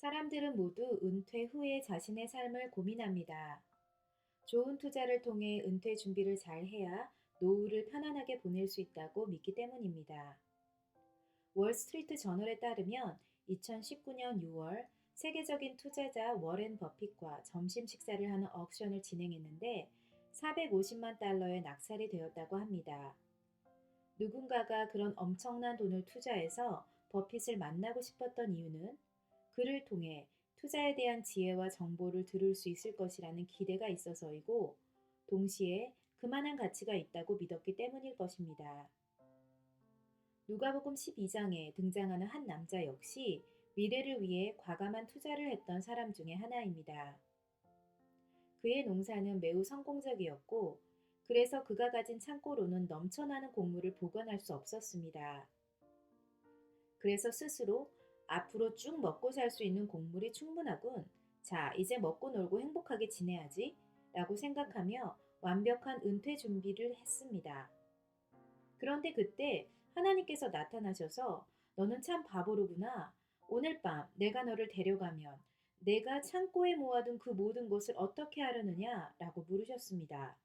사람들은 모두 은퇴 후에 자신의 삶을 고민합니다. 좋은 투자를 통해 은퇴 준비를 잘 해야 노후를 편안하게 보낼 수 있다고 믿기 때문입니다. 월스트리트 저널에 따르면 2019년 6월 세계적인 투자자 워렌 버핏과 점심 식사를 하는 억션을 진행했는데 450만 달러의 낙찰이 되었다고 합니다. 누군가가 그런 엄청난 돈을 투자해서 버핏을 만나고 싶었던 이유는 그를 통해 투자에 대한 지혜와 정보를 들을 수 있을 것이라는 기대가 있어서이고, 동시에 그만한 가치가 있다고 믿었기 때문일 것입니다. 누가복음 12장에 등장하는 한 남자 역시 미래를 위해 과감한 투자를 했던 사람 중에 하나입니다. 그의 농사는 매우 성공적이었고, 그래서 그가 가진 창고로는 넘쳐나는 곡물을 보관할 수 없었습니다. 그래서 스스로 앞으로 쭉 먹고 살 수 있는 곡물이 충분하군. 자, 이제 먹고 놀고 행복하게 지내야지. 라고 생각하며 완벽한 은퇴 준비를 했습니다. 그런데 그때 하나님께서 나타나셔서 너는 참 바보로구나. 오늘 밤 내가 너를 데려가면 내가 창고에 모아둔 그 모든 것을 어떻게 하려느냐? 라고 물으셨습니다.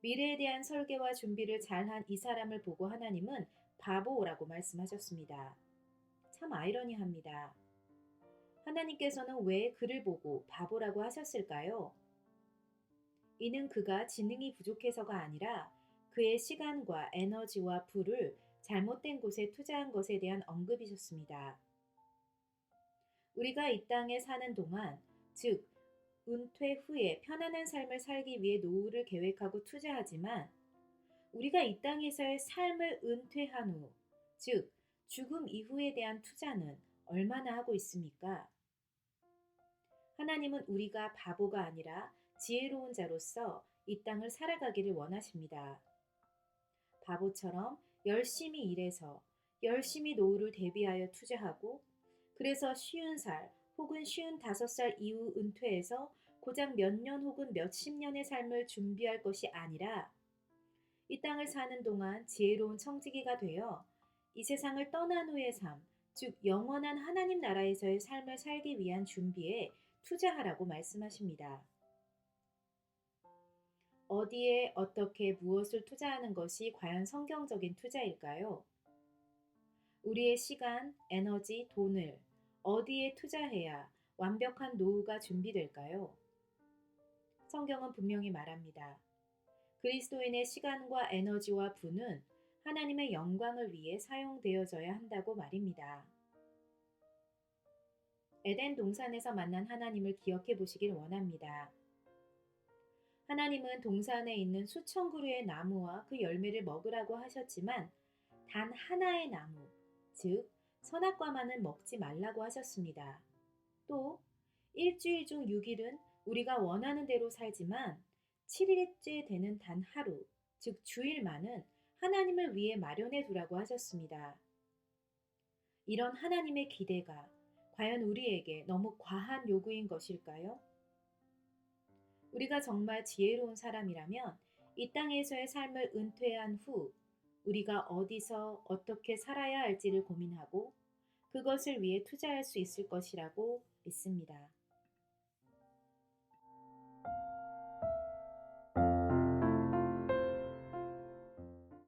미래에 대한 설계와 준비를 잘한 이 사람을 보고 하나님은 바보라고 말씀하셨습니다. 참 아이러니합니다. 하나님께서는 왜 그를 보고 바보라고 하셨을까요? 이는 그가 지능이 부족해서가 아니라 그의 시간과 에너지와 부를 잘못된 곳에 투자한 것에 대한 언급이셨습니다. 우리가 이 땅에 사는 동안, 즉, 은퇴 후에 편안한 삶을 살기 위해 노후를 계획하고 투자하지만 우리가 이 땅에서의 삶을 은퇴한 후, 즉, 죽음 이후에 대한 투자는 얼마나 하고 있습니까? 하나님은 우리가 바보가 아니라 지혜로운 자로서 이 땅을 살아가기를 원하십니다. 바보처럼 열심히 일해서 열심히 노후를 대비하여 투자하고 그래서 50살 혹은 55살 이후 은퇴해서 고작 몇 년 혹은 몇십 년의 삶을 준비할 것이 아니라 이 땅을 사는 동안 지혜로운 청지기가 되어 이 세상을 떠난 후의 삶, 즉 영원한 하나님 나라에서의 삶을 살기 위한 준비에 투자하라고 말씀하십니다. 어디에 어떻게 무엇을 투자하는 것이 과연 성경적인 투자일까요? 우리의 시간, 에너지, 돈을 어디에 투자해야 완벽한 노후가 준비될까요? 성경은 분명히 말합니다. 그리스도인의 시간과 에너지와 부는 하나님의 영광을 위해 사용되어져야 한다고 말입니다. 에덴 동산에서 만난 하나님을 기억해 보시길 원합니다. 하나님은 동산에 있는 수천 그루의 나무와 그 열매를 먹으라고 하셨지만 단 하나의 나무, 즉 선악과만은 먹지 말라고 하셨습니다. 또 일주일 중 6일은 우리가 원하는 대로 살지만 7일째 되는 단 하루, 즉 주일만은 하나님을 위해 마련해 두라고 하셨습니다. 이런 하나님의 기대가 과연 우리에게 너무 과한 요구인 것일까요? 우리가 정말 지혜로운 사람이라면 이 땅에서의 삶을 은퇴한 후 우리가 어디서 어떻게 살아야 할지를 고민하고 그것을 위해 투자할 수 있을 것이라고 믿습니다.